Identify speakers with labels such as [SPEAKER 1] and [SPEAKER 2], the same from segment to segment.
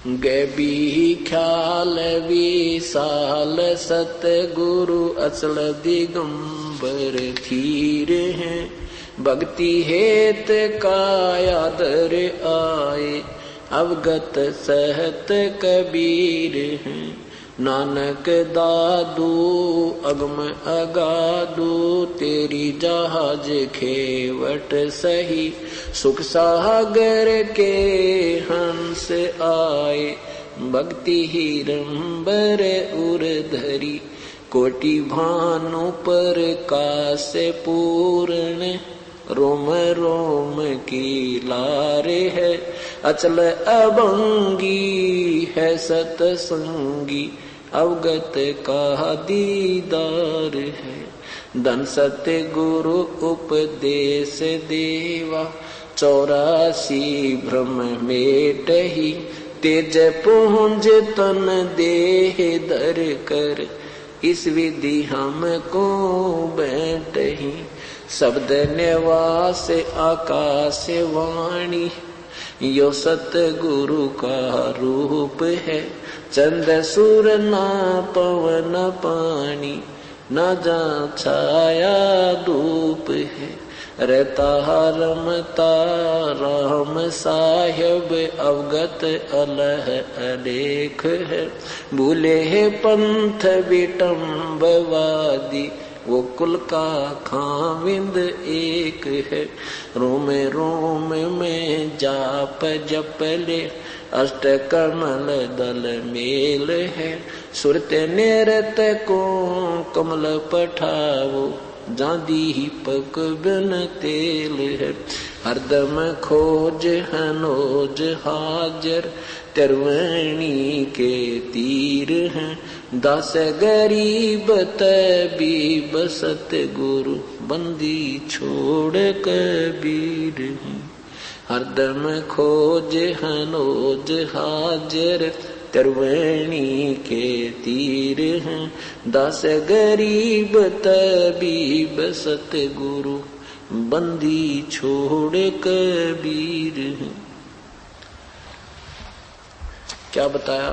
[SPEAKER 1] गैबी ख्याल विशाल सतगुरु अचल दिगंबर धीर हैं। भक्ति हेत काया दर आए अवगत सहत कबीर हैं। नानक दादू अगम अगादू तेरी जहाज खेवट सही। सुख सागर के हंस आए भक्ति हिरंबर उर्धरी। कोटि भानु पर कास पूर्ण रोम रोम की लारे है। अचल अभंगी है सतसंगी अवगत का दीदार है। धन सत्य गुरु उपदेश देवा 84 भ्रम मेटहि। तेज पुंज तन देह धर कर इस विधि हमको बैठही। शब्द निवास आकाश वाणी यो सतगुरु का रूप है। चंद सूर ना पवन पानी न जा छाया धूप है। रहता रमता राम साहेब अवगत अलह अलेख है। भूले है पंथ विटम्बवादी वो कुल का खाविंद एक है। रोम रोम में जाप जप ले अष्ट कमल दल मेल है। सुरत निरत को कमल पठावो जा दीपक बिन तेल है। हरदम खोज हनोज हाजर तरवणी के तीर हैं। दास गरीब तबीब सतगुरु बंदी छोड़ कबीर हैं। हरदम खोज हनोज हाजर तरवणी के तीर हैं। दास गरीब तबीब सतगुरु बंदी छोड़ कबीर हैं। क्या बताया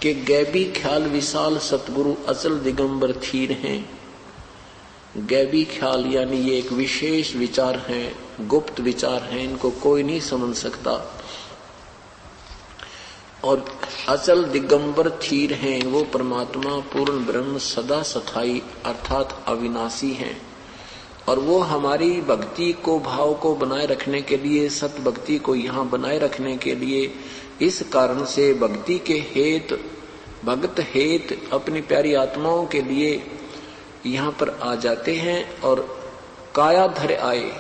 [SPEAKER 1] कि गैबी ख्याल विशाल सतगुरु अचल दिगंबर थीर हैं। गैबी ख्याल यानी ये एक विशेष विचार है, गुप्त विचार है, इनको कोई नहीं समझ सकता। और अचल दिगंबर थीर हैं वो परमात्मा पूर्ण ब्रह्म सदा सथाई अर्थात अविनाशी हैं। और वो हमारी भक्ति को भाव को बनाए रखने के लिए सत भक्ति को यहाँ बनाए रखने के लिए इस कारण से भक्ति के हेत भक्त हेत अपनी प्यारी आत्माओं के लिए यहाँ पर आ जाते हैं। और कायाधर आए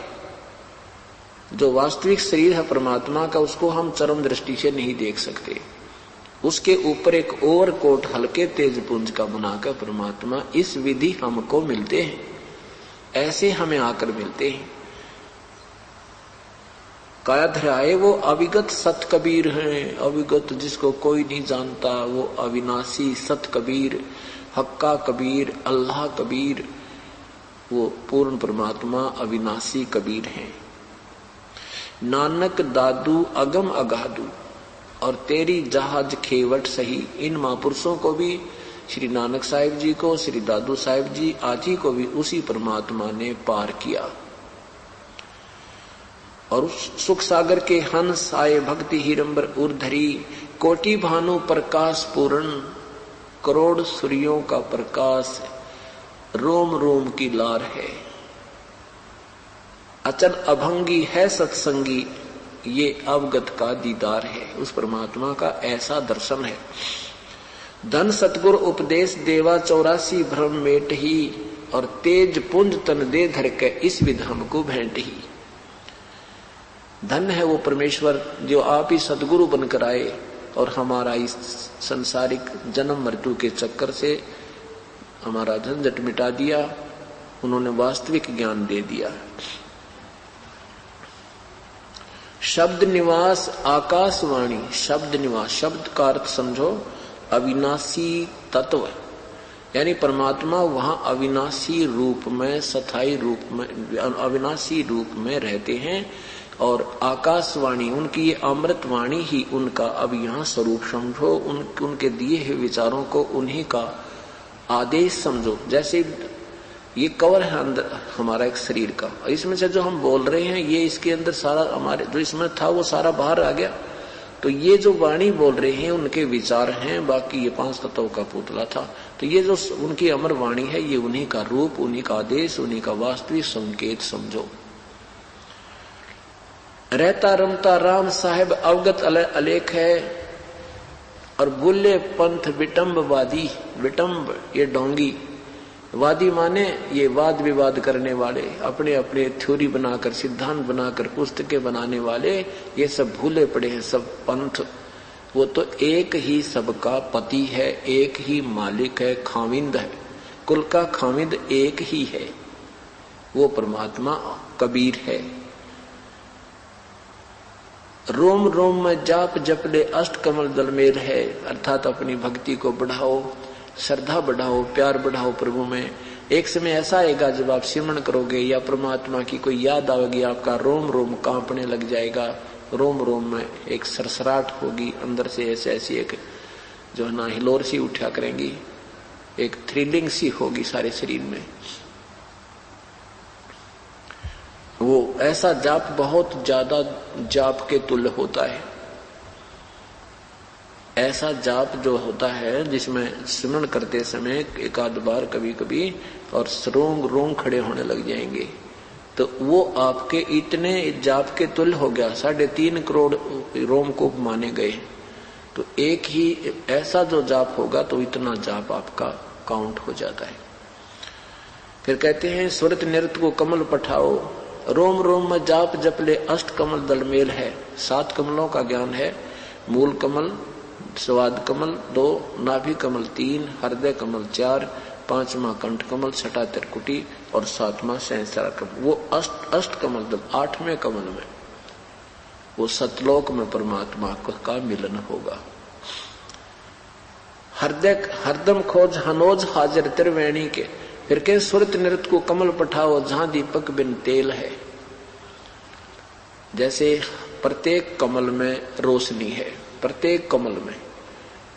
[SPEAKER 1] जो वास्तविक शरीर है परमात्मा का उसको हम चरम दृष्टि से नहीं देख सकते। उसके ऊपर एक और कोट हल्के तेज पुंज का बनाकर परमात्मा इस विधि हमको मिलते हैं। ऐसे हमें आकर मिलते हैं। कायाधर आए वो अविगत सत कबीर हैं। अविगत जिसको कोई नहीं जानता वो अविनाशी सत कबीर हक्का कबीर अल्लाह कबीर वो पूर्ण परमात्मा अविनाशी कबीर हैं। नानक दादू अगम अगादू और तेरी जहाज खेवट सही। इन महापुरुषों को भी श्री नानक साहिब जी को श्री दादू साहिब जी आदि को भी उसी परमात्मा ने पार किया। और उस सुख सागर के हंस आए भक्ति हिरंबर उर्धरी। कोटि भानु प्रकाश पूर्ण करोड़ सूर्यों का प्रकाश रोम रोम की लार है। अचल अभंगी है सत्संगी ये अवगत का दीदार है। उस परमात्मा का ऐसा दर्शन है। धन सतगुर उपदेश देवा 84 भ्रम मेट ही। और तेज पुंज तन दे धर के इस विध हमको भेंट ही। धन है वो परमेश्वर जो आप ही सदगुरु बनकर आए और हमारा इस संसारिक जन्म मृत्यु के चक्कर से हमारा झंझट मिटा दिया। उन्होंने वास्तविक ज्ञान दे दिया। शब्द निवास आकाशवाणी। शब्द निवास शब्द का अर्थ समझो अविनाशी तत्व यानी परमात्मा वहां अविनाशी रूप में सथाई रूप में अविनाशी रूप में रहते हैं। और आकाशवाणी उनकी ये अमृत वाणी ही उनका अब यहाँ स्वरूप समझो, उनके दिए हुए विचारों को उन्हीं का आदेश समझो। जैसे ये कवर है अंदर हमारा एक शरीर का, इसमें से जो हम बोल रहे हैं ये इसके अंदर सारा हमारे जो इसमें था वो सारा बाहर आ गया। तो ये जो वाणी बोल रहे हैं उनके विचार हैं, बाकी ये 5 तत्वों का पुतला था। तो ये जो उनकी अमर वाणी है ये उन्हीं का रूप, उन्हीं का आदेश, उन्हीं का वास्तविक संकेत समझो। रहता रमता राम साहेब अवगत अलेख है, और बुल्ले पंथ विटम्बवादी, विटम्ब ये डोंगी, वादी माने ये वाद विवाद करने वाले, अपने अपने थ्योरी बनाकर सिद्धांत बनाकर पुस्तकें बनाने वाले, ये सब भूले पड़े हैं सब पंथ। वो तो एक ही सबका पति है, एक ही मालिक है, खाविंद है, कुल का खाविंद एक ही है, वो परमात्मा कबीर है। रोम रोम में जाप जपले अष्ट कमल दलमेर है, अर्थात अपनी भक्ति को बढ़ाओ, श्रद्धा बढ़ाओ, प्यार बढ़ाओ प्रभु में। एक समय ऐसा आएगा जब आप सिमरण करोगे या परमात्मा की कोई याद आएगी, आपका रोम रोम कांपने लग जाएगा, रोम रोम में एक सरसराहट होगी अंदर से, ऐसी एक जो है ना हिलोर सी उठा करेंगी, एक थ्रिलिंग सी होगी सारे शरीर में। वो ऐसा जाप बहुत ज्यादा जाप के तुल्य होता है। ऐसा जाप जो होता है जिसमें स्मरण करते समय एक आध बार कभी कभी और रोंग खड़े होने लग जाएंगे, तो वो आपके इतने जाप के तुल्य हो गया। 3.5 करोड़ रोम को माने गए, तो एक ही ऐसा जो जाप होगा तो इतना जाप आपका काउंट हो जाता है। फिर कहते हैं सुरत नृत्य को कमल पठाओ, रोम रोम में जाप जपले अष्ट कमल दलमेल है। 7 कमलों का ज्ञान है, मूल कमल, स्वाद कमल 2, नाभि कमल 3, हृदय कमल 4, 5वां कंठ कमल, 6वां त्रिकुटी और 7वां सहस्रार कमल। वो अष्ट कमल दल 8वें कमल में वो सतलोक में परमात्मा का मिलन होगा। हृदय हरदम खोज हनोज हाजिर त्रिवेणी के। फिर कह सुरत नृत्य को कमल पठाओ जहां दीपक बिन तेल है। जैसे प्रत्येक कमल में रोशनी है, प्रत्येक कमल में,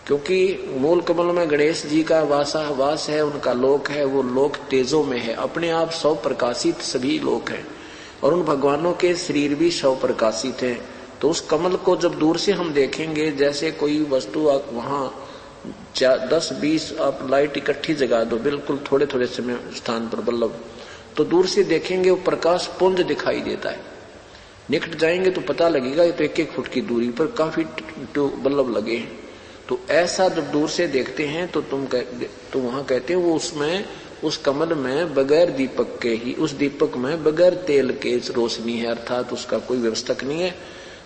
[SPEAKER 1] क्योंकि मूल कमल में गणेश जी का वास है, उनका लोक है, वो लोक तेजों में है, अपने आप 100 प्रकाशित सभी लोक हैं, और उन भगवानों के शरीर भी 100 प्रकाशित हैं। तो उस कमल को जब दूर से हम देखेंगे, जैसे कोई वस्तु आप वहां 10-20 आप लाइट इकट्ठी जगा दो बिल्कुल थोड़े थोड़े समय स्थान पर बल्लभ, तो दूर से देखेंगे वो प्रकाश पुंज दिखाई देता है। निकट जाएंगे तो पता लगेगा ये तो 1-1 फुट की दूरी पर काफी बल्लभ लगे हैं। तो ऐसा जब दूर से देखते हैं तो तो वहां कहते हैं वो उसमें उस कमल में बगैर दीपक के ही, उस दीपक में बगैर तेल के रोशनी है, अर्थात उसका कोई व्यवस्थक नहीं है,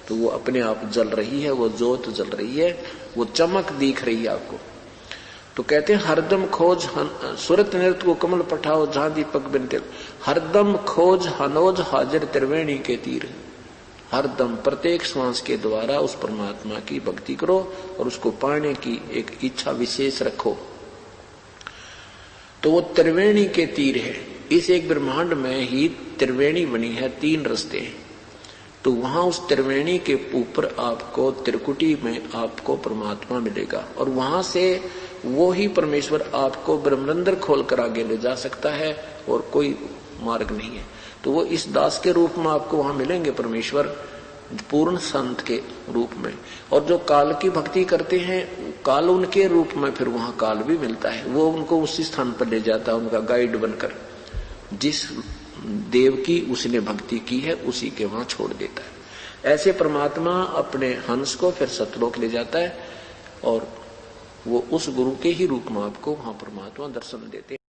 [SPEAKER 1] तो वो अपने आप जल रही है, वो जोत जल रही है, वो चमक दिख रही है आपको। तो कहते हैं हरदम खोज सुरत नृत्य को कमल पठाओ जहां दीपक बिन तेल, हरदम खोज हनोज हाजिर त्रिवेणी के तीर। हरदम प्रत्येक श्वास के द्वारा उस परमात्मा की भक्ति करो और उसको पाने की एक इच्छा विशेष रखो। तो वो त्रिवेणी के तीर है। इस एक ब्रह्मांड में ही त्रिवेणी बनी है, 3 रास्ते हैं। तो वहां उस त्रिवेणी के ऊपर आपको त्रिकुटी में आपको परमात्मा मिलेगा, और वहां से वो ही परमेश्वर आपको ब्रह्मरंध्र खोलकर आगे ले जा सकता है, और कोई मार्ग नहीं है। तो वो इस दास के रूप में आपको वहां मिलेंगे परमेश्वर, पूर्ण संत के रूप में। और जो काल की भक्ति करते हैं, काल उनके रूप में फिर वहां काल भी मिलता है, वो उनको उसी स्थान पर ले जाता है उनका गाइड बनकर। जिस देव की उसने भक्ति की है उसी के वहां छोड़ देता है। ऐसे परमात्मा अपने हंस को फिर सतलोक ले जाता है, और वो उस गुरु के ही रूप में आपको वहां परमात्मा दर्शन देते हैं।